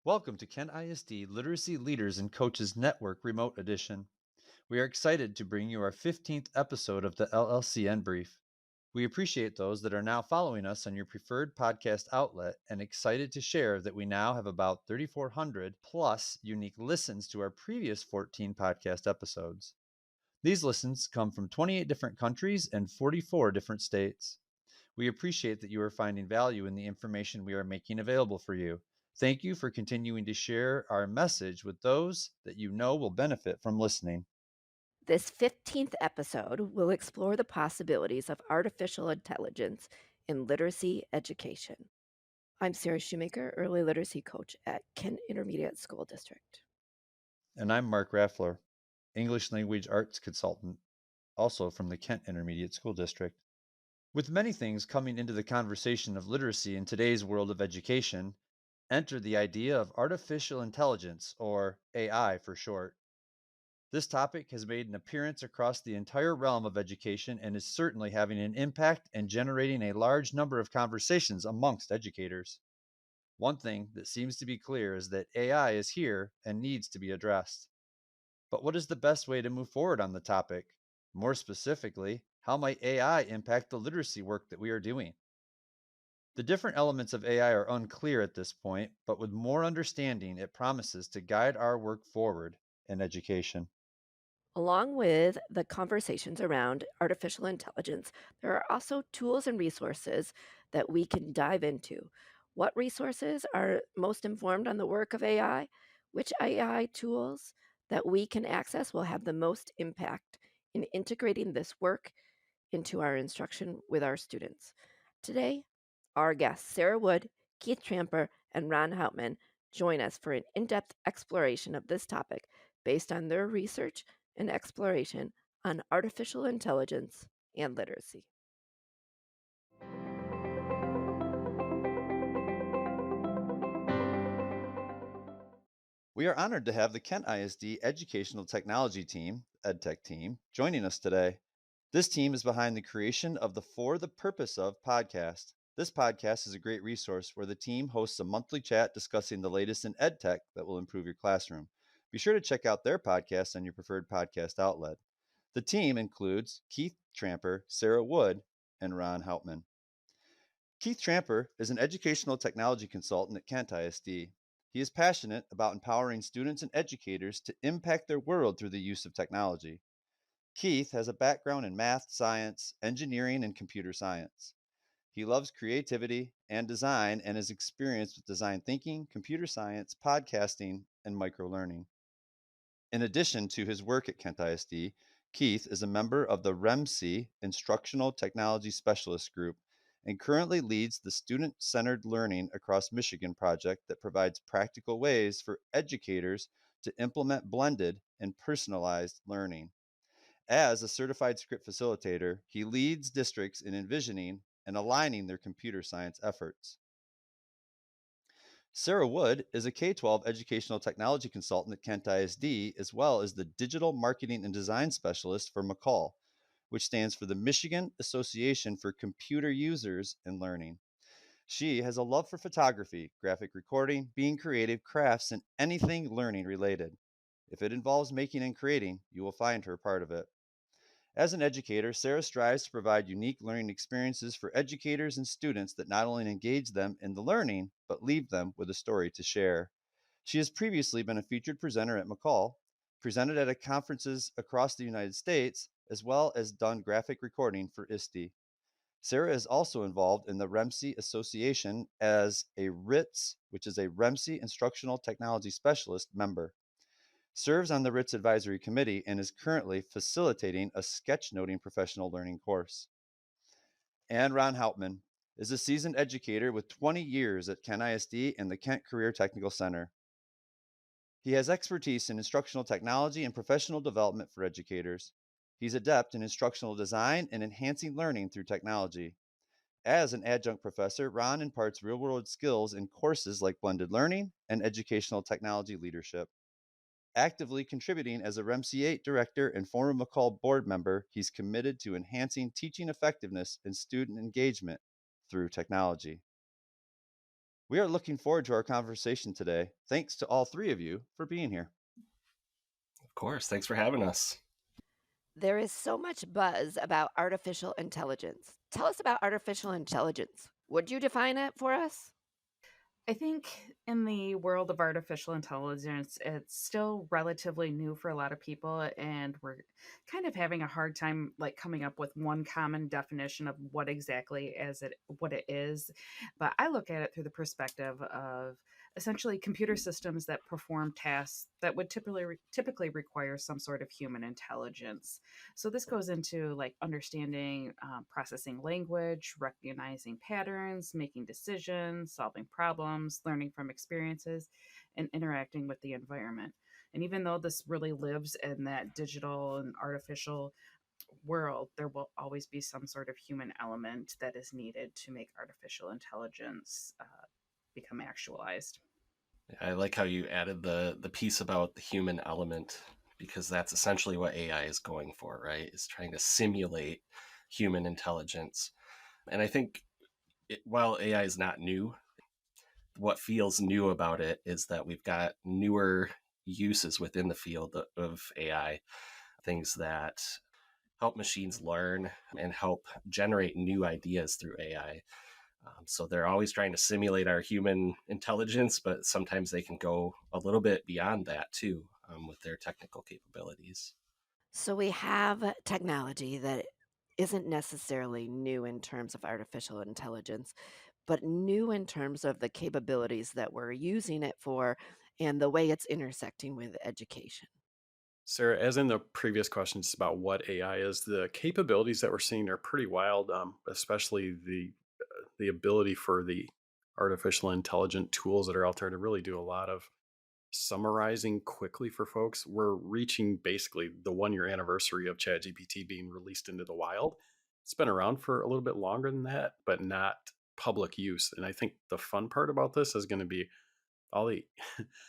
Welcome to Kent ISD Literacy Leaders and Coaches Network Remote Edition. We are excited to bring you our 15th episode of the LLCN Brief. We appreciate those that are now following us on your preferred podcast outlet and excited to share that we now have about 3,400 plus unique listens to our previous 14 podcast episodes. These listens come from 28 different countries and 44 different states. We appreciate that you are finding value in the information we are making available for you. Thank you for continuing to share our message with those that you know will benefit from listening. This 15th episode will explore the possibilities of artificial intelligence in literacy education. I'm Sarah Shoemaker, Early Literacy Coach at Kent Intermediate School District. And I'm Mark Raffler, English Language Arts Consultant, also from the Kent Intermediate School District. With many things coming into the conversation of literacy in today's world of education, enter the idea of artificial intelligence, or AI for short. This topic has made an appearance across the entire realm of education and is certainly having an impact and generating a large number of conversations amongst educators. One thing that seems to be clear is that AI is here and needs to be addressed. But what is the best way to move forward on the topic? More specifically, how might AI impact the literacy work that we are doing? The different elements of AI are unclear at this point, but with more understanding, it promises to guide our work forward in education. Along with the conversations around artificial intelligence, there are also tools and resources that we can dive into. What resources are most informed on the work of AI? Which AI tools that we can access will have the most impact in integrating this work into our instruction with our students? Today, our guests, Sarah Wood, Keith Tramper, and Ron Houtman, join us for an in depth exploration of this topic based on their research and exploration on artificial intelligence and literacy. We are honored to have the Kent ISD Educational Technology team, EdTech team, joining us today. This team is behind the creation of the For the Purpose Of podcast. This podcast is a great resource where the team hosts a monthly chat discussing the latest in EdTech that will improve your classroom. Be sure to check out their podcast on your preferred podcast outlet. The team includes Keith Tramper, Sarah Wood, and Ron Houtman. Keith Tramper is an educational technology consultant at Kent ISD. He is passionate about empowering students and educators to impact their world through the use of technology. Keith has a background in math, science, engineering, and computer science. He loves creativity and design and is experienced with design thinking, computer science, podcasting, and microlearning. In addition to his work at Kent ISD, Keith is a member of the REMC Instructional Technology Specialist Group and currently leads the Student Centered Learning Across Michigan project that provides practical ways for educators to implement blended and personalized learning. As a certified script facilitator, he leads districts in envisioning and aligning their computer science efforts. Sarah Wood is a K 12 educational technology consultant at Kent ISD, as well as the digital marketing and design specialist for McCall, which stands for the Michigan Association for Computer Users and Learning. She has a love for photography, graphic recording, being creative, crafts, and anything learning related. If it involves making and creating, you will find her part of it. As an educator, Sarah strives to provide unique learning experiences for educators and students that not only engage them in the learning, but leave them with a story to share. She has previously been a featured presenter at McCall, presented at conferences across the United States, as well as done graphic recording for ISTE. Sarah is also involved in the REMC Association as a RITS, which is a REMC Instructional Technology Specialist member, serves on the RITS Advisory Committee, and is currently facilitating a sketchnoting professional learning course. And Ron Houtman is a seasoned educator with 20 years at Kent ISD and the Kent Career Technical Center. He has expertise in instructional technology and professional development for educators. He's adept in instructional design and enhancing learning through technology. As an adjunct professor, Ron imparts real world skills in courses like blended learning and educational technology leadership. Actively contributing as a REMC8 director and former McCall board member, he's committed to enhancing teaching effectiveness and student engagement through technology. We are looking forward to our conversation today. Thanks to all three of you for being here. Of course. Thanks for having us. There is so much buzz about artificial intelligence. Tell us about artificial intelligence. Would you define it for us? I think in the world of artificial intelligence, it's still relatively new for a lot of people, and we're kind of having a hard time like coming up with one common definition of what it is. But I look at it through the perspective of essentially computer systems that perform tasks that would typically require some sort of human intelligence. So this goes into like understanding, processing language, recognizing patterns, making decisions, solving problems, learning from experiences, and interacting with the environment. And even though this really lives in that digital and artificial world, there will always be some sort of human element that is needed to make artificial intelligence become actualized. I like how you added the piece about the human element, because that's essentially what AI is going for, right? Is trying to simulate human intelligence. And I think while AI is not new, what feels new about it is that we've got newer uses within the field of AI, things that help machines learn and help generate new ideas through AI. So they're always trying to simulate our human intelligence, but sometimes they can go a little bit beyond that too, with their technical capabilities. So we have technology that isn't necessarily new in terms of artificial intelligence, but new in terms of the capabilities that we're using it for and the way it's intersecting with education. Sarah, as in the previous questions about what AI is, the capabilities that we're seeing are pretty wild, especially the ability for the artificial intelligent tools that are out there to really do a lot of summarizing quickly for folks. We're reaching basically the 1 year anniversary of ChatGPT being released into the wild. It's been around for a little bit longer than that, but not public use. And I think the fun part about this is going to be all the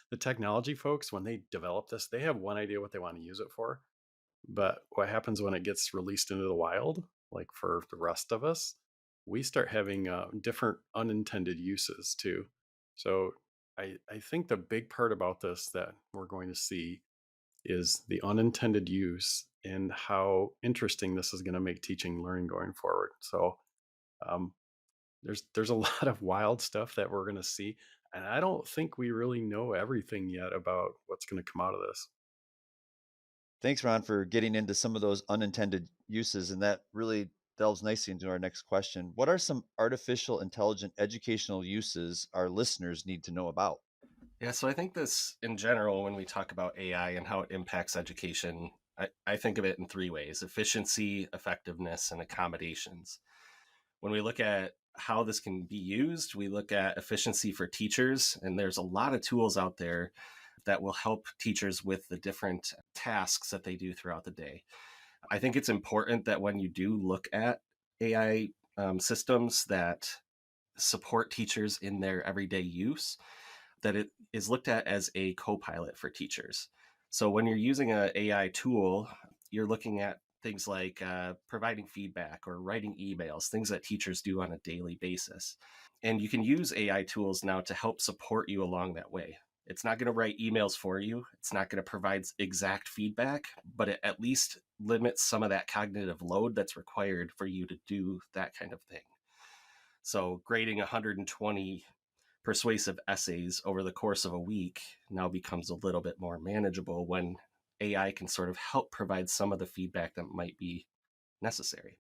the technology folks. When they develop this, they have one idea what they want to use it for, but what happens when it gets released into the wild, like for the rest of us, we start having different unintended uses too. So I think the big part about this that we're going to see is the unintended use and how interesting this is going to make teaching and learning going forward. So um, there's a lot of wild stuff that we're going to see, and I don't think we really know everything yet about what's going to come out of this. Thanks, Ron, for getting into some of those unintended uses. And that really delves nicely into our next question. What are some artificial intelligent educational uses our listeners need to know about? Yeah, so I think this in general, when we talk about AI and how it impacts education, I think of it in three ways: efficiency, effectiveness, and accommodations. When we look at how this can be used, we look at efficiency for teachers, and there's a lot of tools out there that will help teachers with the different tasks that they do throughout the day. I think it's important that when you do look at AI systems that support teachers in their everyday use, that it is looked at as a co-pilot for teachers. So when you're using an AI tool, you're looking at things like providing feedback or writing emails, things that teachers do on a daily basis. And you can use AI tools now to help support you along that way. It's not going to write emails for you. It's not going to provide exact feedback, but it at least limits some of that cognitive load that's required for you to do that kind of thing. So grading 120 persuasive essays over the course of a week now becomes a little bit more manageable when AI can sort of help provide some of the feedback that might be necessary.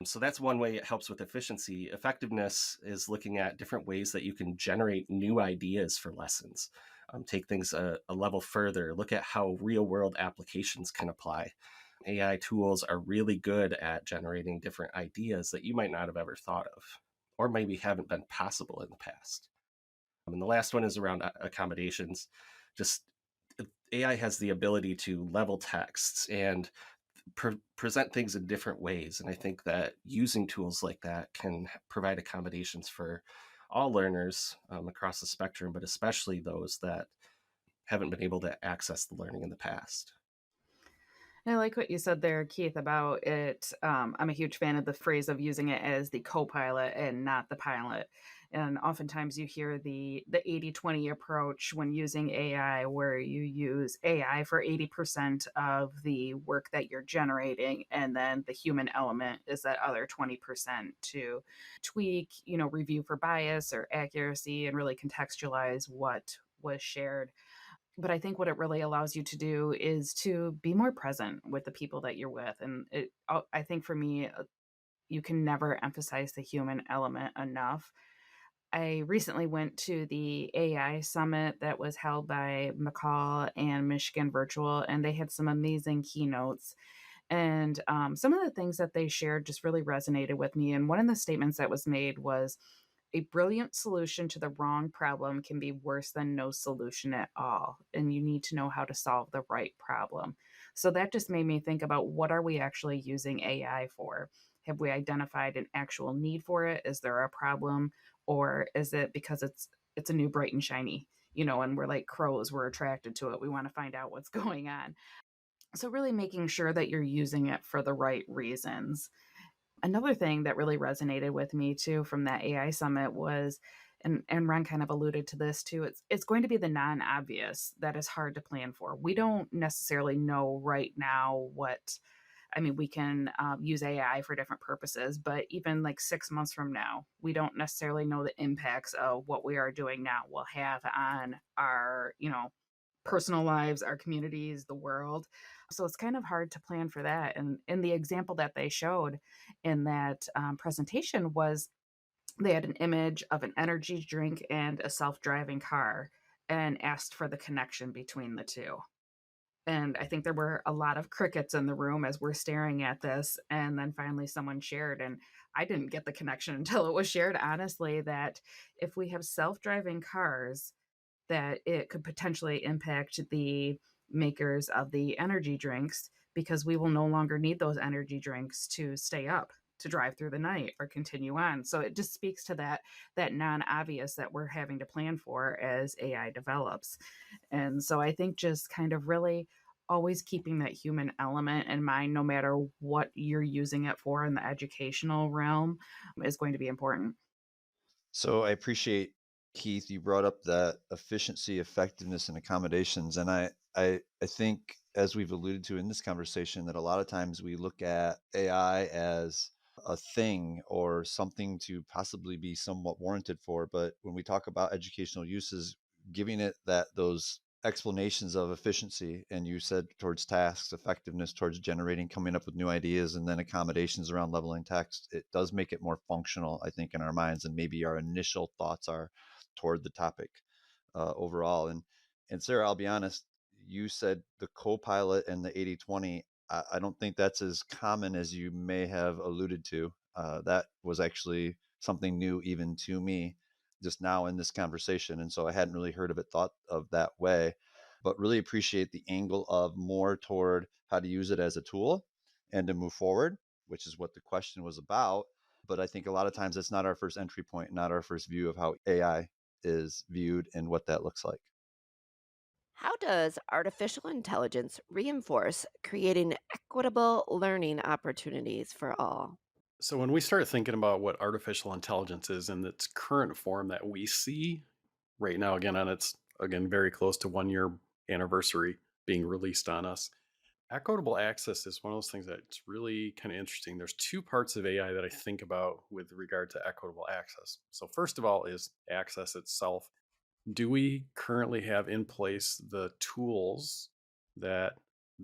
So that's one way it helps with efficiency. Effectiveness is looking at different ways that you can generate new ideas for lessons, take things a level further, look at how real world applications can apply. AI tools are really good at generating different ideas that you might not have ever thought of, or maybe haven't been possible in the past. And the last one is around accommodations. Just AI has the ability to level texts and present things in different ways. And I think that using tools like that can provide accommodations for all learners across the spectrum, but especially those that haven't been able to access the learning in the past. And I like what you said there, Keith, about it. I'm a huge fan of the phrase of using it as the co pilot and not the pilot. And oftentimes you hear the 80/20 approach when using AI, where you use AI for 80% of the work that you're generating, and then the human element is that other 20% to tweak, review for bias or accuracy and really contextualize what was shared. But I think what it really allows you to do is to be more present with the people that you're with. And I think for me, you can never emphasize the human element enough. I recently went to the AI summit that was held by McCall and Michigan Virtual, and they had some amazing keynotes. And some of the things that they shared just really resonated with me. And one of the statements that was made was, a brilliant solution to the wrong problem can be worse than no solution at all. And you need to know how to solve the right problem. So that just made me think about, what are we actually using AI for? Have we identified an actual need for it? Is there a problem? Or is it because it's a new bright and shiny, and we're like crows, we're attracted to it. We want to find out what's going on. So really making sure that you're using it for the right reasons. Another thing that really resonated with me too from that AI summit was, and Ron kind of alluded to this too, it's going to be the non-obvious that is hard to plan for. We don't necessarily know right now what, I mean, we can use AI for different purposes, but even like 6 months from now, we don't necessarily know the impacts of what we are doing now will have on our, personal lives, our communities, the world. So it's kind of hard to plan for that. And in the example that they showed in that presentation was, they had an image of an energy drink and a self-driving car, and asked for the connection between the two. And I think there were a lot of crickets in the room as we're staring at this. And then finally someone shared, and I didn't get the connection until it was shared, honestly, that if we have self-driving cars, that it could potentially impact the makers of the energy drinks, because we will no longer need those energy drinks to stay up to drive through the night or continue on. So it just speaks to that non-obvious that we're having to plan for as AI develops. And so I think just kind of really always keeping that human element in mind, no matter what you're using it for in the educational realm, is going to be important. So I appreciate, Keith, you brought up that efficiency, effectiveness, and accommodations. And I think, as we've alluded to in this conversation, that a lot of times we look at AI as a thing or something to possibly be somewhat warranted for. But when we talk about educational uses, giving it those explanations of efficiency, and you said towards tasks, effectiveness towards generating, coming up with new ideas, and then accommodations around leveling text, it does make it more functional, I think, in our minds, and maybe our initial thoughts are toward the topic overall. And Sarah, I'll be honest, you said the co-pilot and the 80/20. I don't think that's as common as you may have alluded to. That was actually something new even to me just now in this conversation. And so I hadn't really heard of it thought of that way, but really appreciate the angle of more toward how to use it as a tool and to move forward, which is what the question was about. But I think a lot of times it's not our first entry point, not our first view of how AI is viewed and what that looks like. How does artificial intelligence reinforce creating equitable learning opportunities for all? So when we start thinking about what artificial intelligence is in its current form that we see right now, again, on its very close to 1 year anniversary being released on us, equitable access is one of those things that's really kind of interesting. There's two parts of AI that I think about with regard to equitable access. So first of all is access itself. Do we currently have in place the tools that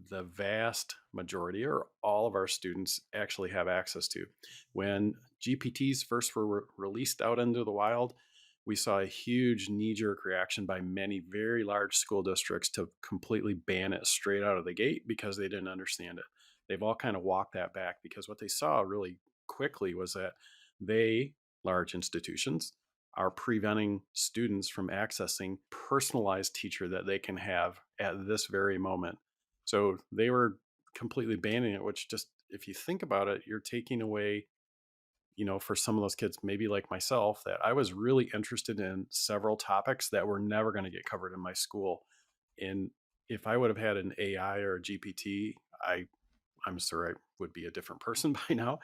the vast majority or all of our students actually have access to? When GPTs first were released out into the wild, we saw a huge knee-jerk reaction by many very large school districts to completely ban it straight out of the gate because they didn't understand it. They've all kind of walked that back because what they saw really quickly was that they, large institutions, are preventing students from accessing personalized teacher that they can have at this very moment. So they were completely banning it, which just, if you think about it, you're taking away, for some of those kids, maybe like myself, that I was really interested in several topics that were never going to get covered in my school. And if I would have had an AI or a GPT, I'm sure I would be a different person by now.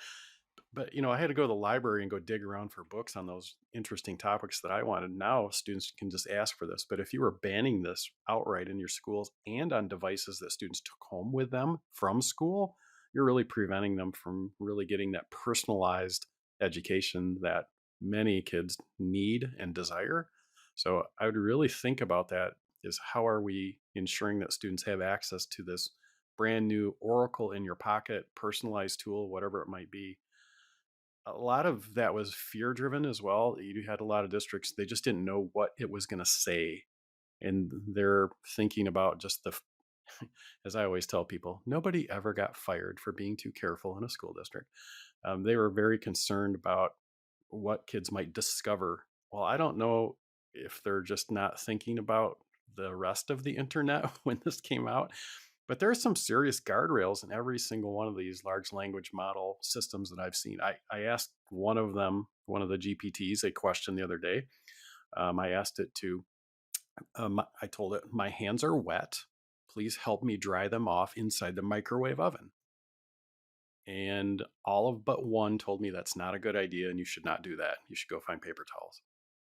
But, I had to go to the library and go dig around for books on those interesting topics that I wanted. Now students can just ask for this. But if you were banning this outright in your schools and on devices that students took home with them from school, you're really preventing them from really getting that personalized education that many kids need and desire. So I would really think about that, is how are we ensuring that students have access to this brand new Oracle in your pocket personalized tool, whatever it might be. A lot of that was fear driven as well. You had a lot of districts, they just didn't know what it was going to say. And they're thinking about just as I always tell people, nobody ever got fired for being too careful in a school district. They were very concerned about what kids might discover. Well, I don't know if they're just not thinking about the rest of the internet when this came out, but there are some serious guardrails in every single one of these large language model systems that I've seen. I asked one of them, one of the GPTs, a question the other day. I asked it to, I told it, my hands are wet. Please help me dry them off inside the microwave oven. And all of but one told me that's not a good idea and you should not do that. You should go find paper towels.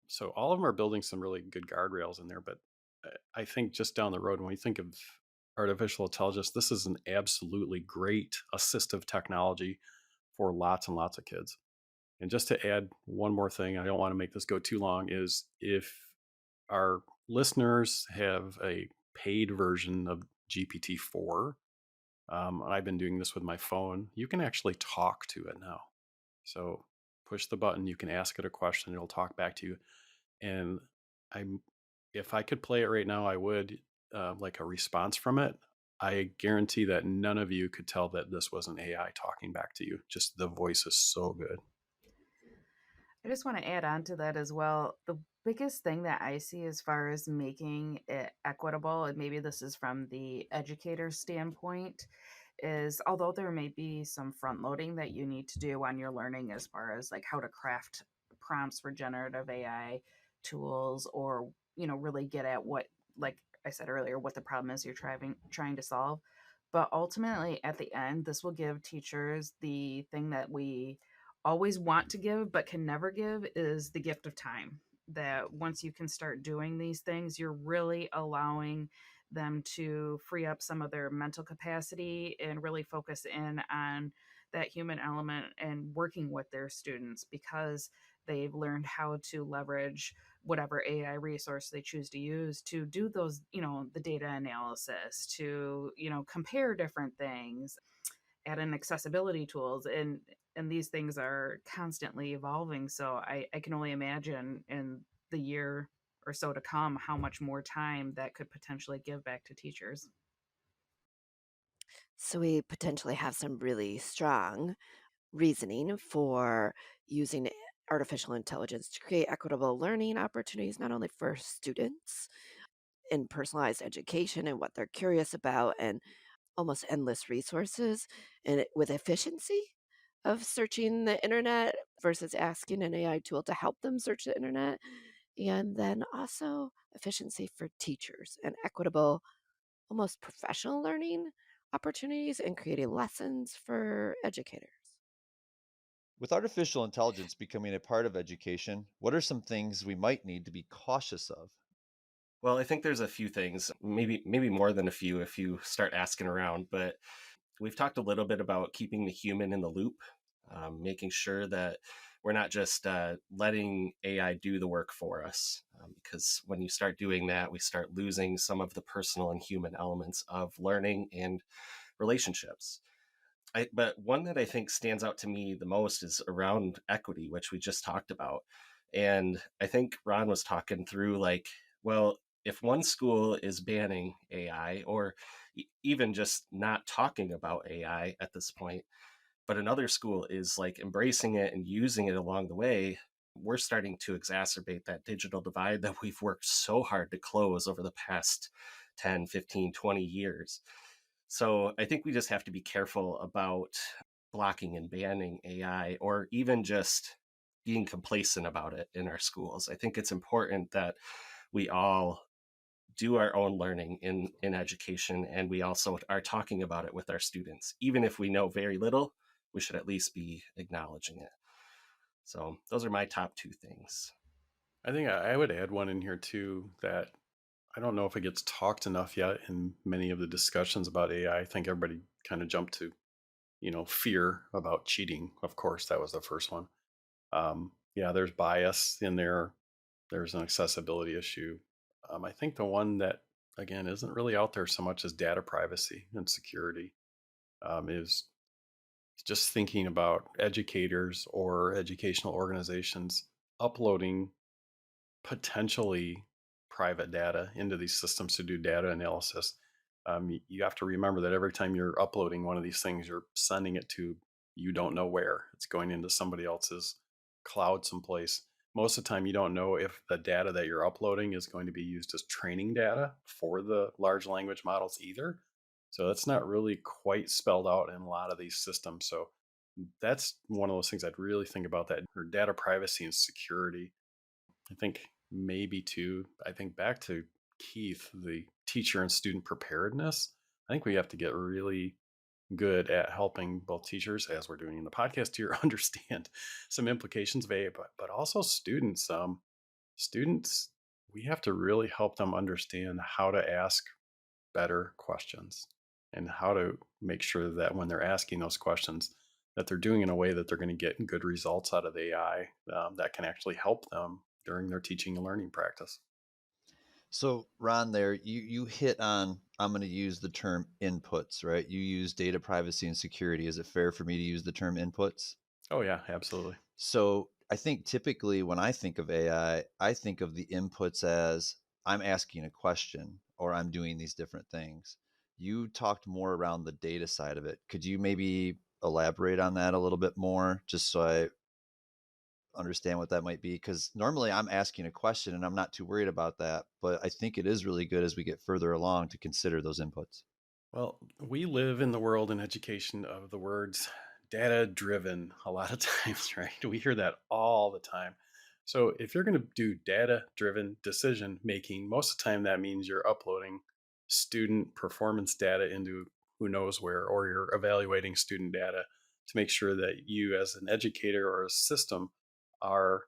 So all of them are building some really good guardrails in there. But I think just down the road, when we think of artificial intelligence, this is an absolutely great assistive technology for lots and lots of kids. And just to add one more thing, I don't want to make this go too long, is if our listeners have a paid version of GPT-4, I've been doing this with my phone, you can actually talk to it now. So push the button, you can ask it a question, it'll talk back to you. And if I could play it right now, I would, like a response from it. I guarantee that none of you could tell that this was an AI talking back to you. Just the voice is so good. I just want to add on to that as well. The biggest thing that I see as far as making it equitable, and maybe this is from the educator standpoint, is although there may be some front loading that you need to do on your learning as far as like how to craft prompts for generative AI tools, or really get at what, like I said earlier, what the problem is you're trying to solve. But ultimately at the end, this will give teachers the thing that we always want to give but can never give, is the gift of time. That once you can start doing these things, you're really allowing them to free up some of their mental capacity and really focus in on that human element and working with their students, because they've learned how to leverage whatever AI resource they choose to use to do those, the data analysis, to, compare different things, add in accessibility tools, and these things are constantly evolving. So I can only imagine in the year or so to come how much more time that could potentially give back to teachers. So we potentially have some really strong reasoning for using artificial intelligence to create equitable learning opportunities, not only for students in personalized education and what they're curious about, and almost endless resources, and with efficiency of searching the internet versus asking an AI tool to help them search the internet. And then also efficiency for teachers and equitable, almost professional learning opportunities and creating lessons for educators. With artificial intelligence becoming a part of education, what are some things we might need to be cautious of? Well, I think there's a few things, maybe more than a few if you start asking around, but we've talked a little bit about keeping the human in the loop, making sure that we're not just letting AI do the work for us. Because when you start doing that, we start losing some of the personal and human elements of learning and relationships. But one that I think stands out to me the most is around equity, which we just talked about. And I think Ron was talking through like, well, if one school is banning AI or even just not talking about AI at this point, but another school is like embracing it and using it along the way, we're starting to exacerbate that digital divide that we've worked so hard to close over the past 10, 15, 20 years. So I think we just have to be careful about blocking and banning AI or even just being complacent about it in our schools. I think it's important that we all do our own learning in education, and we also are talking about it with our students, even if we know very little. we should at least be acknowledging it. So those are my top two things. I think I would add one in here too that I don't know if it gets talked enough yet in many of the discussions about AI. I think everybody kind of jumped to, fear about cheating. Of course, that was the first one. Yeah, there's bias in there. There's an accessibility issue. I think the one that, again, isn't really out there so much as data privacy and security is just thinking about educators or educational organizations uploading potentially private data into these systems to do data analysis. You have to remember that every time you're uploading one of these things, you're sending it to you don't know where. It's going into somebody else's cloud someplace. Most of the time, you don't know if the data that you're uploading is going to be used as training data for the large language models either. So that's not really quite spelled out in a lot of these systems. So that's one of those things I'd really think about, that or data privacy and security. I think maybe too, I think back to Keith, the teacher and student preparedness. I think we have to get really good at helping both teachers, as we're doing in the podcast here, understand some implications of AI, but also students. Students, we have to really help them understand how to ask better questions and how to make sure that when they're asking those questions, that they're doing in a way that they're going to get good results out of the AI that can actually help them during their teaching and learning practice. So Ron, there you hit on, I'm going to use the term inputs, right? You use data privacy and security. Is it fair for me to use the term inputs? Oh yeah, absolutely. So I think typically when I think of AI, I think of the inputs as I'm asking a question or I'm doing these different things. You talked more around the data side of it. Could you maybe elaborate on that a little bit more, just so I understand what that might be? Because normally I'm asking a question and I'm not too worried about that, but I think it is really good as we get further along to consider those inputs. Well, we live in the world in education of the words data driven a lot of times, right? We hear that all the time. So if you're going to do data driven decision making, most of the time that means you're uploading student performance data into who knows where, or you're evaluating student data to make sure that you, as an educator or a system, are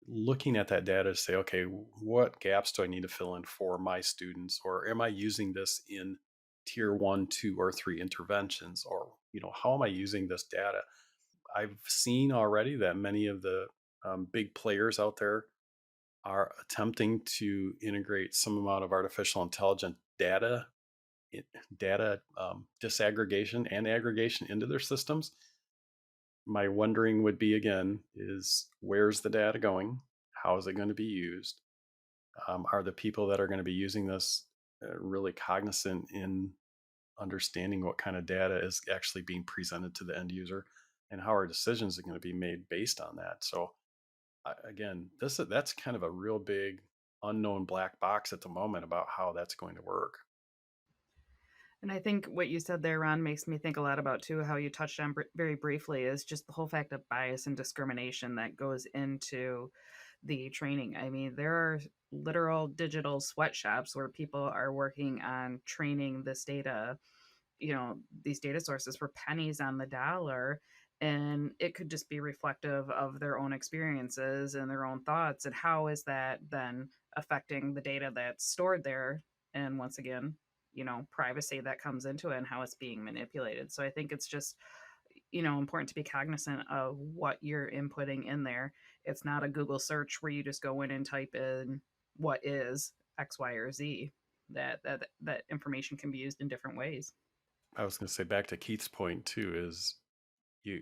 looking at that data to say, okay, what gaps do I need to fill in for my students? Or am I using this in tier 1, 2, or 3 interventions? Or, how am I using this data? I've seen already that many of the big players out there are attempting to integrate some amount of artificial intelligence data disaggregation and aggregation into their systems. My wondering would be, again, is where's the data going? How is it going to be used? Are the people that are going to be using this really cognizant in understanding what kind of data is actually being presented to the end user, and how are decisions are going to be made based on that? So again, that's kind of a real big unknown black box at the moment about how that's going to work. And I think what you said there, Ron, makes me think a lot about too how you touched on very briefly is just the whole fact of bias and discrimination that goes into the training. I mean, there are literal digital sweatshops where people are working on training this data, these data sources for pennies on the dollar. And it could just be reflective of their own experiences and their own thoughts. And how is that then affecting the data that's stored there? And once again, privacy that comes into it and how it's being manipulated. So I think it's just, important to be cognizant of what you're inputting in there. It's not a Google search where you just go in and type in what is X, Y, or Z. That information can be used in different ways. I was going to say, back to Keith's point too, is you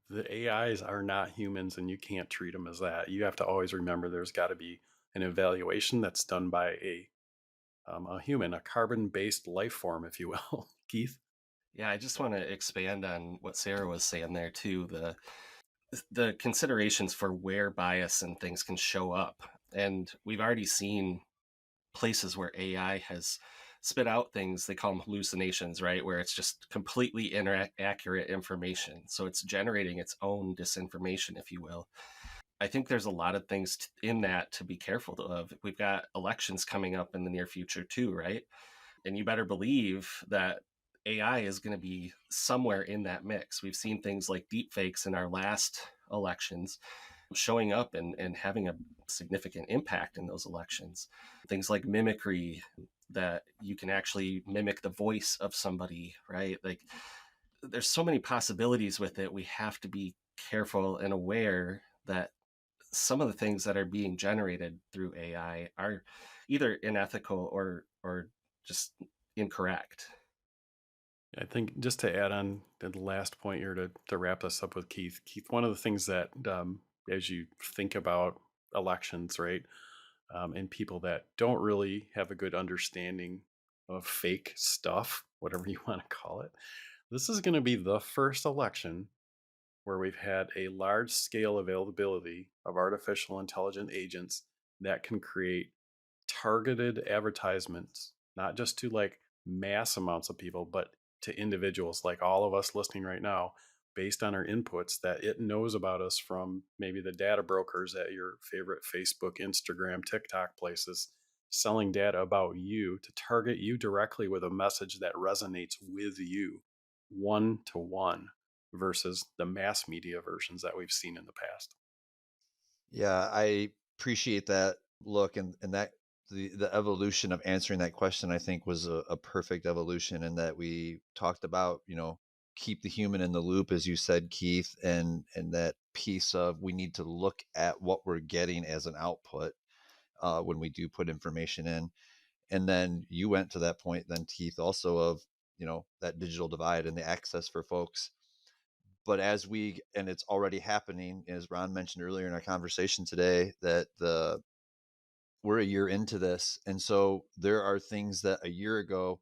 the AIs are not humans, and you can't treat them as that. You have to always remember there's got to be an evaluation that's done by a human, a carbon-based life form, if you will. Keith? Yeah, I just want to expand on what Sarah was saying there too. The considerations for where bias and things can show up. And we've already seen places where AI has spit out things, they call them hallucinations, right? Where it's just completely inaccurate information. So it's generating its own disinformation, if you will. I think there's a lot of things in that to be careful of. We've got elections coming up in the near future too, right? And you better believe that AI is going to be somewhere in that mix. We've seen things like deepfakes in our last elections showing up and having a significant impact in those elections. Things like mimicry, that you can actually mimic the voice of somebody, right? Like, there's so many possibilities with it. We have to be careful and aware that some of the things that are being generated through AI are either unethical or just incorrect. I think just to add on to the last point here to wrap this up with Keith, one of the things that as you think about elections, right, and people that don't really have a good understanding of fake stuff, whatever you want to call it, this is going to be the first election where we've had a large scale availability of artificial intelligent agents that can create targeted advertisements, not just to like mass amounts of people, but to individuals like all of us listening right now, based on our inputs that it knows about us from maybe the data brokers at your favorite Facebook, Instagram, TikTok places, selling data about you to target you directly with a message that resonates with you one to one versus the mass media versions that we've seen in the past. Yeah, I appreciate that look, and that the evolution of answering that question, I think, was a perfect evolution, in that we talked about, keep the human in the loop, as you said, Keith, and that piece of we need to look at what we're getting as an output when we do put information in. And then you went to that point then, Keith, also of, that digital divide and the access for folks. But and it's already happening, as Ron mentioned earlier in our conversation today, that we're a year into this. And so there are things that a year ago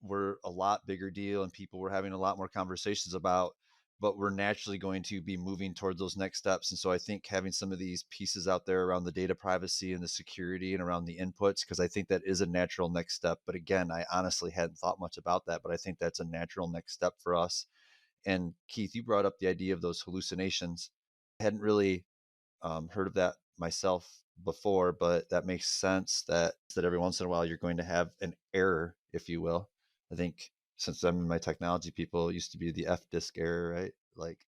were a lot bigger deal and people were having a lot more conversations about, but we're naturally going to be moving towards those next steps. And so I think having some of these pieces out there around the data privacy and the security and around the inputs, because I think that is a natural next step. But again, I honestly hadn't thought much about that, but I think that's a natural next step for us. And Keith, you brought up the idea of those hallucinations. I hadn't really heard of that myself before, but that makes sense that every once in a while you're going to have an error, if you will. I think since I'm in my technology, people, it used to be the F disk error, right? Like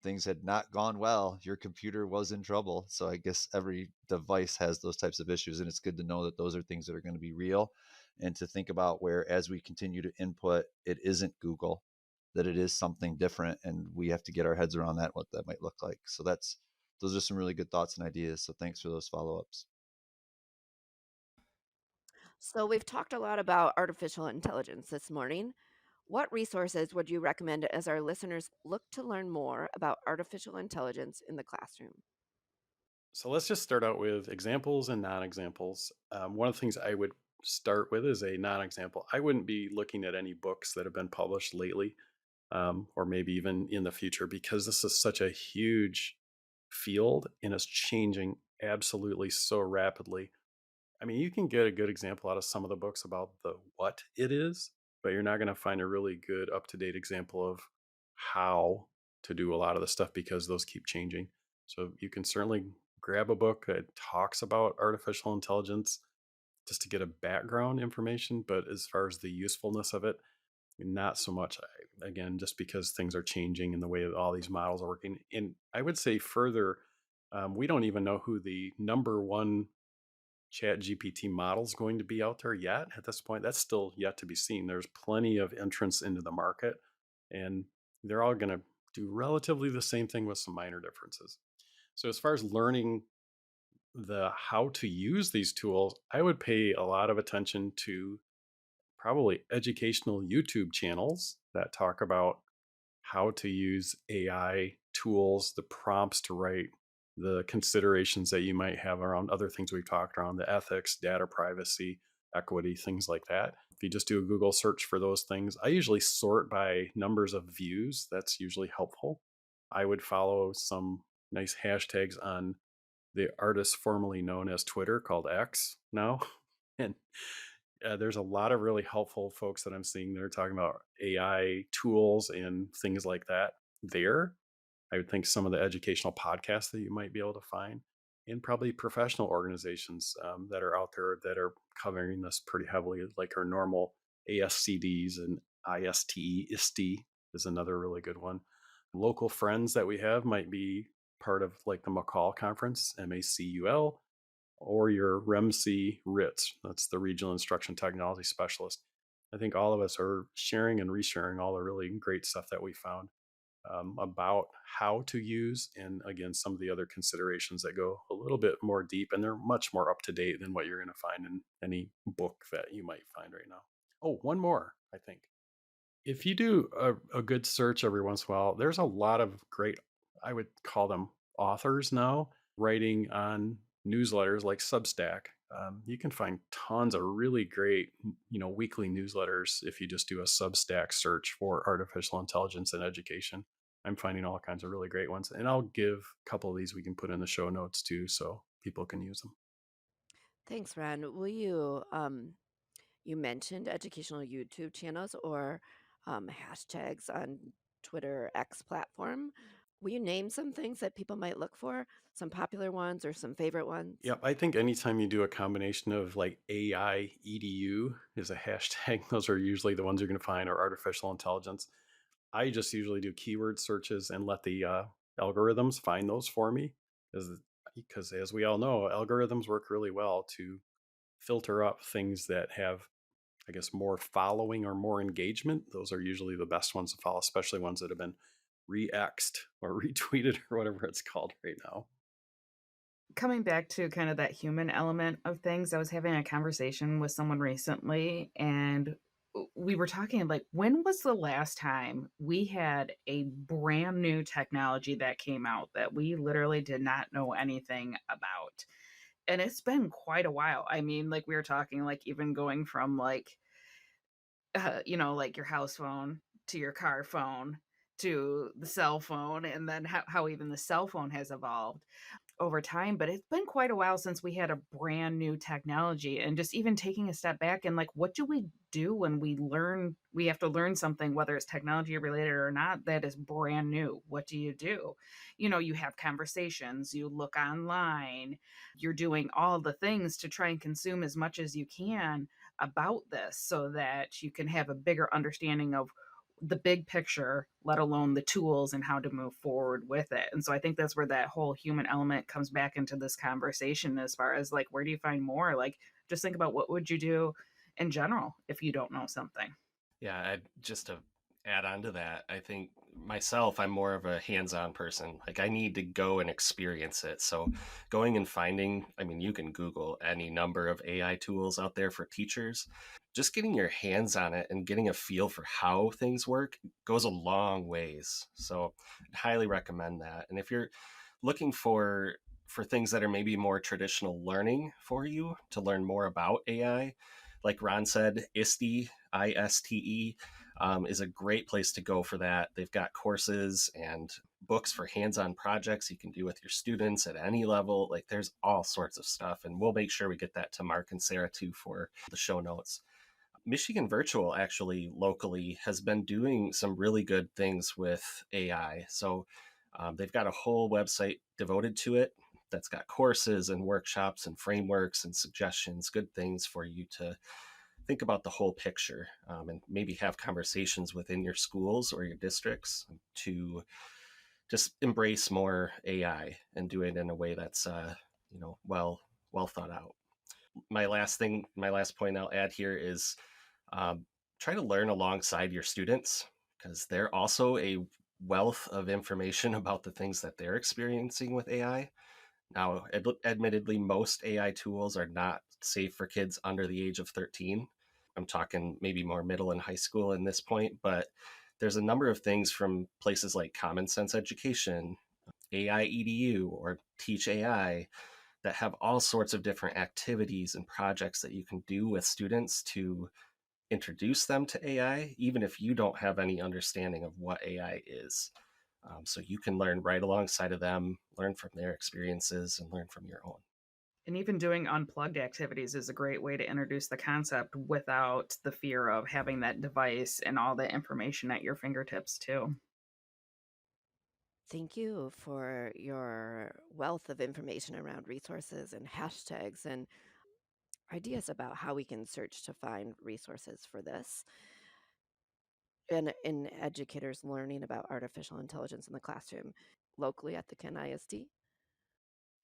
things had not gone well, your computer was in trouble. So I guess every device has those types of issues, and it's good to know that those are things that are going to be real, and to think about where as we continue to input, it isn't Google, that it is something different, and we have to get our heads around that, what that might look like. So those are some really good thoughts and ideas. So thanks for those follow-ups. So, we've talked a lot about artificial intelligence this morning. What resources would you recommend as our listeners look to learn more about artificial intelligence in the classroom? So let's just start out with examples and non-examples. One of the things I would start with is a non-example. I wouldn't be looking at any books that have been published lately, or maybe even in the future, because this is such a huge field and it's changing absolutely so rapidly. I mean, you can get a good example out of some of the books about the what it is, but you're not going to find a really good up to date example of how to do a lot of the stuff because those keep changing. So you can certainly grab a book that talks about artificial intelligence just to get a background information. But as far as the usefulness of it, not so much. Again, just because things are changing in the way that all these models are working. And I would say further, we don't even know who the number one chat GPT model is going to be out there yet at this point. That's still yet to be seen. There's plenty of entrants into the market, and they're all going to do relatively the same thing with some minor differences. So as far as learning the how to use these tools, I would pay a lot of attention to probably educational YouTube channels that talk about how to use AI tools, the prompts to write, the considerations that you might have around other things we've talked around, the ethics, data privacy, equity, things like that. If you just do a Google search for those things, I usually sort by numbers of views. That's usually helpful. I would follow some nice hashtags on the artist formerly known as Twitter, called X now. And there's a lot of really helpful folks that I'm seeing that are talking about AI tools and things like that there. I would think some of the educational podcasts that you might be able to find, and probably professional organizations that are out there that are covering this pretty heavily, like our normal ASCDs and ISD is another really good one. Local friends that we have might be part of like the McCall conference, MACUL, or your REMC RITS. That's the Regional Instruction Technology Specialist. I think all of us are sharing and resharing all the really great stuff that we found about how to use, and again, some of the other considerations that go a little bit more deep, and they're much more up to date than what you're going to find in any book that you might find right now. Oh, one more, I think. If you do a good search every once in a while, there's a lot of great, I would call them authors now, writing on newsletters like Substack. You can find tons of really great, weekly newsletters if you just do a Substack search for artificial intelligence and education. I'm finding all kinds of really great ones, and I'll give a couple of these we can put in the show notes too, so people can use them. Thanks, Ron. Will you mentioned educational YouTube channels or hashtags on Twitter X platform. Will you name some things that people might look for? Some popular ones or some favorite ones? Yep, I think anytime you do a combination of like AI EDU is a hashtag, those are usually the ones you're going to find, or artificial intelligence. I just usually do keyword searches and let the algorithms find those for me, because as we all know, algorithms work really well to filter up things that have, I guess, more following or more engagement. Those are usually the best ones to follow, especially ones that have been re-xed or retweeted or whatever it's called right now. Coming back to kind of that human element of things, I was having a conversation with someone recently, and we were talking like, when was the last time we had a brand new technology that came out that we literally did not know anything about? And it's been quite a while. I mean, like we were talking, like even going from like, like your house phone to your car phone to the cell phone, and then how even the cell phone has evolved over time. But it's been quite a while since we had a brand new technology. And just even taking a step back and like, what do we do when we have to learn something, whether it's technology related or not, that is brand new? What do you do? You have conversations, you look online, you're doing all the things to try and consume as much as you can about this so that you can have a bigger understanding of the big picture, let alone the tools and how to move forward with it. And so I think that's where that whole human element comes back into this conversation, as far as like, where do you find more? Like, just think about what would you do in general if you don't know something. Yeah, just to add on to that, I think myself, I'm more of a hands-on person. Like I need to go and experience it. So going and finding, I mean, you can Google any number of AI tools out there for teachers. Just getting your hands on it and getting a feel for how things work goes a long ways. So I'd highly recommend that. And if you're looking for things that are maybe more traditional learning for you to learn more about AI, like Ron said, ISTE is a great place to go for that. They've got courses and books for hands-on projects you can do with your students at any level. Like there's all sorts of stuff, and we'll make sure we get that to Mark and Sarah too for the show notes. Michigan Virtual actually locally has been doing some really good things with AI. So they've got a whole website devoted to it that's got courses and workshops and frameworks and suggestions, good things for you to think about the whole picture, and maybe have conversations within your schools or your districts to just embrace more AI and do it in a way that's well thought out. My last point I'll add here is try to learn alongside your students, because they're also a wealth of information about the things that they're experiencing with AI. Now, admittedly, most AI tools are not safe for kids under the age of 13. I'm talking maybe more middle and high school in this point, but there's a number of things from places like Common Sense Education, AI EDU, or Teach AI that have all sorts of different activities and projects that you can do with students to introduce them to AI, even if you don't have any understanding of what AI is. So you can learn right alongside of them, learn from their experiences, and learn from your own. And even doing unplugged activities is a great way to introduce the concept without the fear of having that device and all the information at your fingertips, too. Thank you for your wealth of information around resources and hashtags and ideas about how we can search to find resources for this. been in educators learning about artificial intelligence in the classroom locally at the Kent ISD?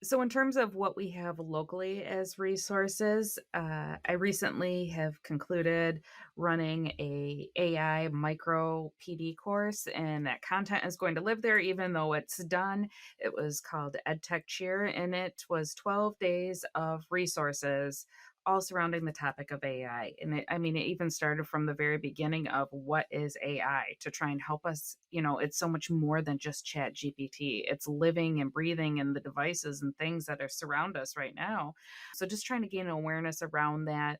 So, in terms of what we have locally as resources, I recently have concluded running a AI micro PD course, and that content is going to live there even though it's done. It was called EdTech Cheer, and it was 12 days of resources all surrounding the topic of AI. And it even started from the very beginning of what is AI to try and help us. It's so much more than just Chat GPT. It's living and breathing in the devices and things that are surround us right now. So just trying to gain awareness around that,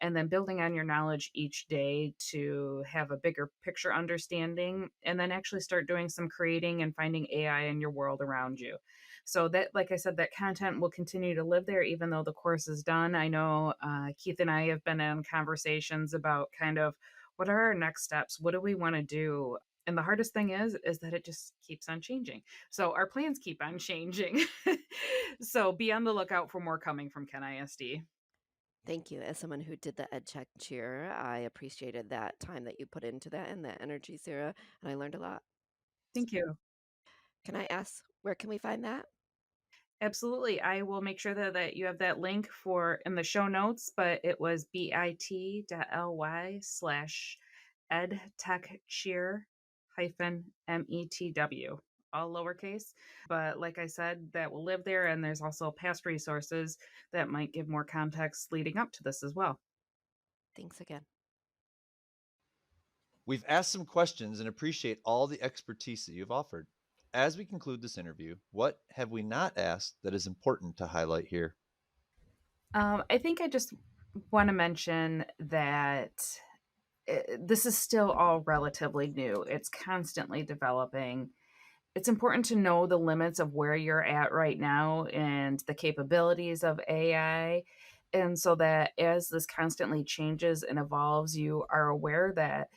and then building on your knowledge each day to have a bigger picture understanding, and then actually start doing some creating and finding AI in your world around you. So that, like I said, that content will continue to live there even though the course is done. I know Keith and I have been in conversations about kind of what are our next steps? What do we want to do? And the hardest thing is that it just keeps on changing. So our plans keep on changing. So be on the lookout for more coming from Ken ISD. Thank you. As someone who did the EdCheck cheer, I appreciated that time that you put into that and that energy, Sarah, and I learned a lot. Thank you. Can I ask, where can we find that? Absolutely. I will make sure that you have that link for in the show notes, but it was bit.ly/edtechcheer METW, all lowercase. But like I said, that will live there. And there's also past resources that might give more context leading up to this as well. Thanks again. We've asked some questions and appreciate all the expertise that you've offered. As we conclude this interview, what have we not asked that is important to highlight here? I think I just want to mention that this is still all relatively new. It's constantly developing. It's important to know the limits of where you're at right now and the capabilities of AI. And so that as this constantly changes and evolves, you are aware that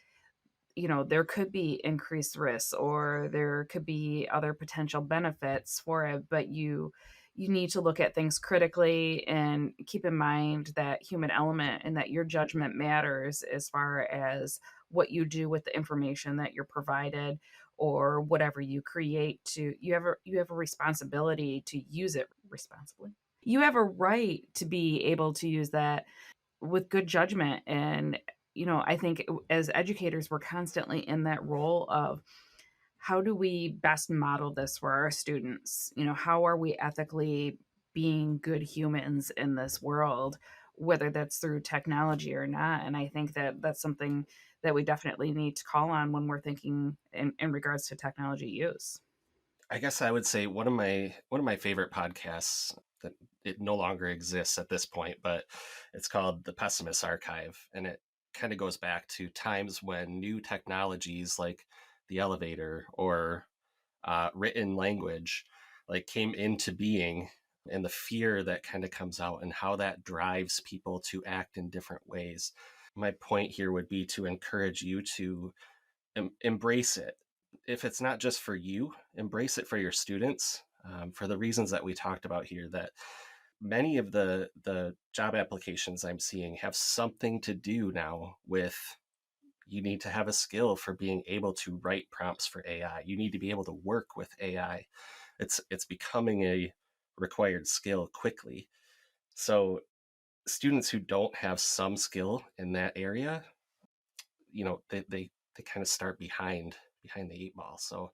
there could be increased risks or there could be other potential benefits for it, but you need to look at things critically and keep in mind that human element and that your judgment matters as far as what you do with the information that you're provided or whatever you create. To you have a responsibility to use it responsibly. You have a right to be able to use that with good judgment. And I think as educators we're constantly in that role of how do we best model this for our students. How are we ethically being good humans in this world, whether that's through technology or not. And I think that that's something that we definitely need to call on when we're thinking in regards to technology use. I guess I would say one of my favorite podcasts that it no longer exists at this point, but it's called The Pessimist Archive, and it kind of goes back to times when new technologies like the elevator or written language like came into being, and the fear that kind of comes out and how that drives people to act in different ways. My point here would be to encourage you to embrace it. If it's not just for you, embrace it for your students, for the reasons that we talked about here, that many of the job applications I'm seeing have something to do now with you need to have a skill for being able to write prompts for AI. You need to be able to work with AI. It's becoming a required skill quickly. So students who don't have some skill in that area, they kind of start behind the eight ball. So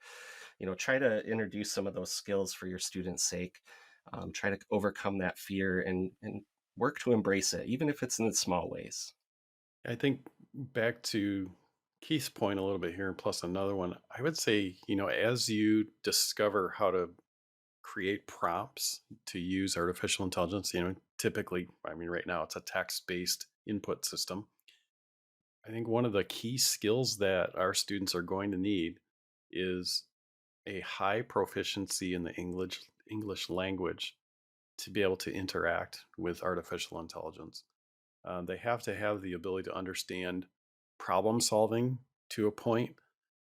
try to introduce some of those skills for your students' sake. Try to overcome that fear and work to embrace it, even if it's in small ways. I think back to Keith's point a little bit here, and plus another one, I would say, as you discover how to create prompts to use artificial intelligence, typically, right now it's a text based input system. I think one of the key skills that our students are going to need is a high proficiency in the English language to be able to interact with artificial intelligence. They have to have the ability to understand problem solving to a point.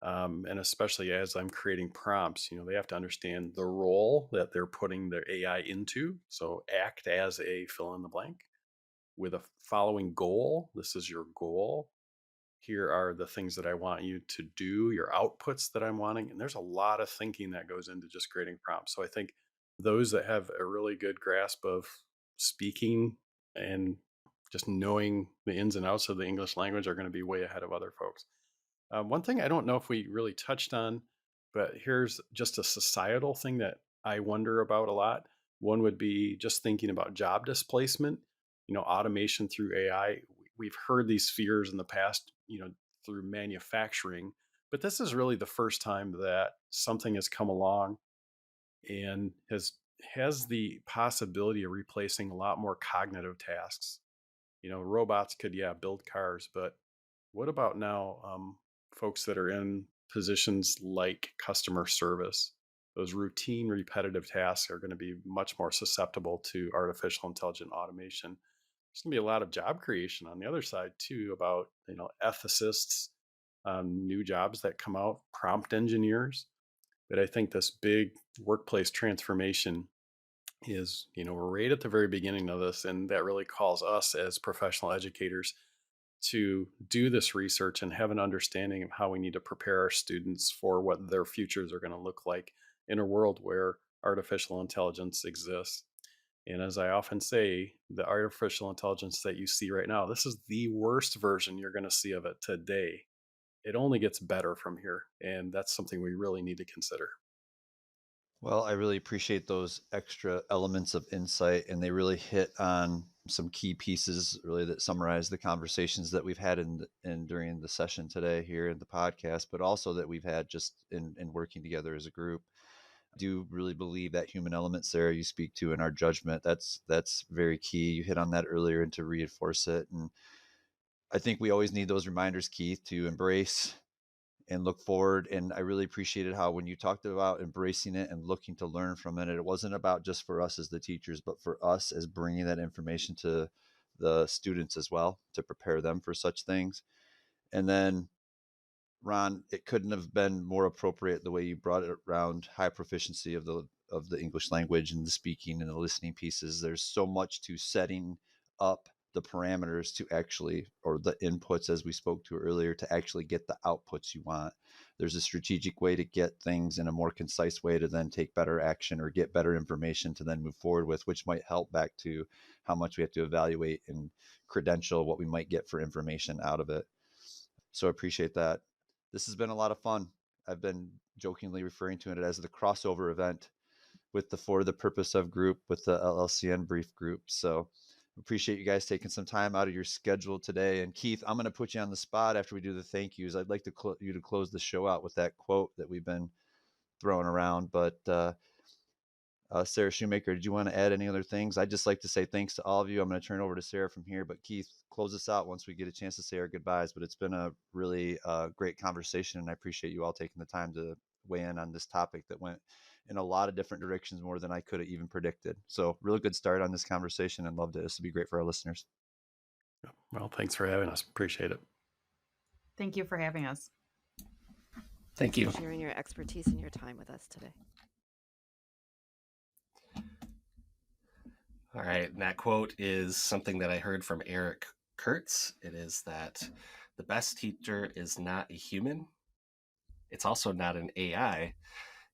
And especially as I'm creating prompts, they have to understand the role that they're putting their AI into. So act as a fill in the blank with a following goal. This is your goal. here are the things that I want you to do, your outputs that I'm wanting. And there's a lot of thinking that goes into just creating prompts. So I think those that have a really good grasp of speaking and just knowing the ins and outs of the English language are going to be way ahead of other folks. One thing I don't know if we really touched on, but here's just a societal thing that I wonder about a lot. One would be just thinking about job displacement, automation through AI. We've heard these fears in the past, through manufacturing, but this is really the first time that something has come along and has the possibility of replacing a lot more cognitive tasks. Robots could, yeah, build cars, but what about now folks that are in positions like customer service? Those routine, repetitive tasks are going to be much more susceptible to artificial intelligent automation. There's going to be a lot of job creation on the other side too, about ethicists, new jobs that come out, prompt engineers. But I think this big workplace transformation is, we're right at the very beginning of this, and that really calls us as professional educators to do this research and have an understanding of how we need to prepare our students for what their futures are going to look like in a world where artificial intelligence exists. And as I often say, the artificial intelligence that you see right now, this is the worst version you're going to see of it today. It only gets better from here. And that's something we really need to consider. Well, I really appreciate those extra elements of insight, and they really hit on some key pieces really that summarize the conversations that we've had in during the session today here in the podcast, but also that we've had just in working together as a group. I do really believe that human element, Sarah, you speak to in our judgment, that's very key. You hit on that earlier, and to reinforce it. And I think we always need those reminders, Keith, to embrace and look forward. And I really appreciated how when you talked about embracing it and looking to learn from it, it wasn't about just for us as the teachers, but for us as bringing that information to the students as well, to prepare them for such things. And then, Ron, it couldn't have been more appropriate the way you brought it around high proficiency of the English language and the speaking and the listening pieces. There's so much to setting up the parameters to actually, or the inputs as we spoke to earlier, to actually get the outputs you want. There's a strategic way to get things in a more concise way to then take better action or get better information to then move forward with, which might help back to how much we have to evaluate and credential what we might get for information out of it. So I appreciate that. This has been a lot of fun. I've been jokingly referring to it as the crossover event with the For the Purpose of group with the LLCN brief group. So appreciate you guys taking some time out of your schedule today. And Keith, I'm going to put you on the spot after we do the thank yous. I'd like you to close the show out with that quote that we've been throwing around. But Sarah Shoemaker, did you want to add any other things? I'd just like to say thanks to all of you. I'm going to turn it over to Sarah from here, but Keith, close us out once we get a chance to say our goodbyes. But it's been a really great conversation, and I appreciate you all taking the time to weigh in on this topic that went in a lot of different directions, more than I could have even predicted. So really good start on this conversation, and loved it. This will be great for our listeners. Well, thanks for having us. Appreciate it. Thank you for having us. Thank you. For sharing your expertise and your time with us today. All right. And that quote is something that I heard from Eric Kurtz. It is that the best teacher is not a human. It's also not an AI.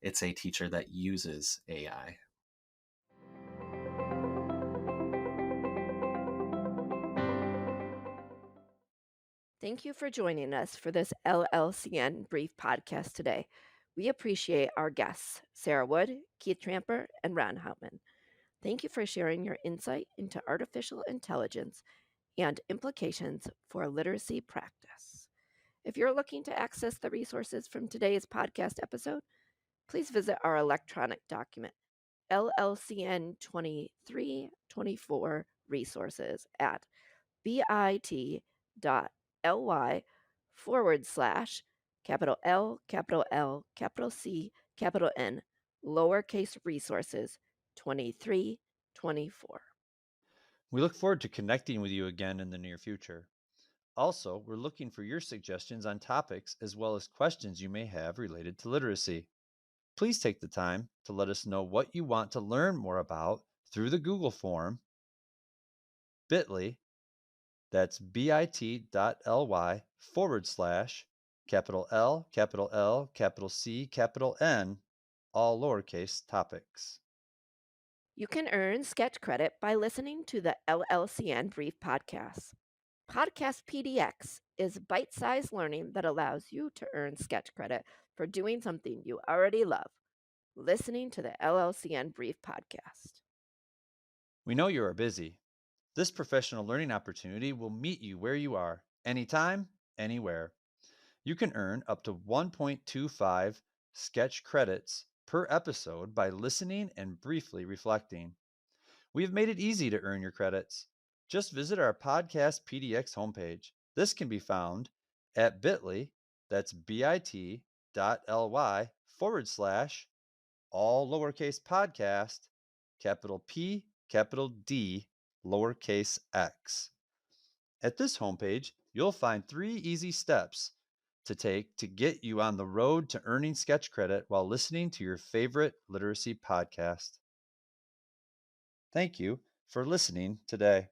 It's a teacher that uses AI. Thank you for joining us for this LLCN brief podcast today. We appreciate our guests, Sarah Wood, Keith Tramper, and Ron Houtman. Thank you for sharing your insight into artificial intelligence and implications for literacy practice. If you're looking to access the resources from today's podcast episode, please visit our electronic document, LLCN 2324 resources at bit.ly/capital L, capital L, capital C, capital N, lowercase resources 2324. We look forward to connecting with you again in the near future. Also, we're looking for your suggestions on topics as well as questions you may have related to literacy. Please take the time to let us know what you want to learn more about through the Google form, bit.ly That's bit.ly/capital L, capital L, capital C, capital N, all lowercase topics. You can earn sketch credit by listening to the LLCN Brief Podcast. Podcast PDX is bite sized learning that allows you to earn sketch credit for doing something you already love, listening to the LLCN Brief Podcast. We know you are busy. This professional learning opportunity will meet you where you are, anytime, anywhere. You can earn up to 1.25 sketch credits per episode by listening and briefly reflecting. We have made it easy to earn your credits. Just visit our podcast PDX homepage. This can be found at bit.ly, that's bit.ly/ all lowercase podcast, capital P, capital D, lowercase x. At this homepage, you'll find 3 easy steps to take to get you on the road to earning sketch credit while listening to your favorite literacy podcast. Thank you for listening today.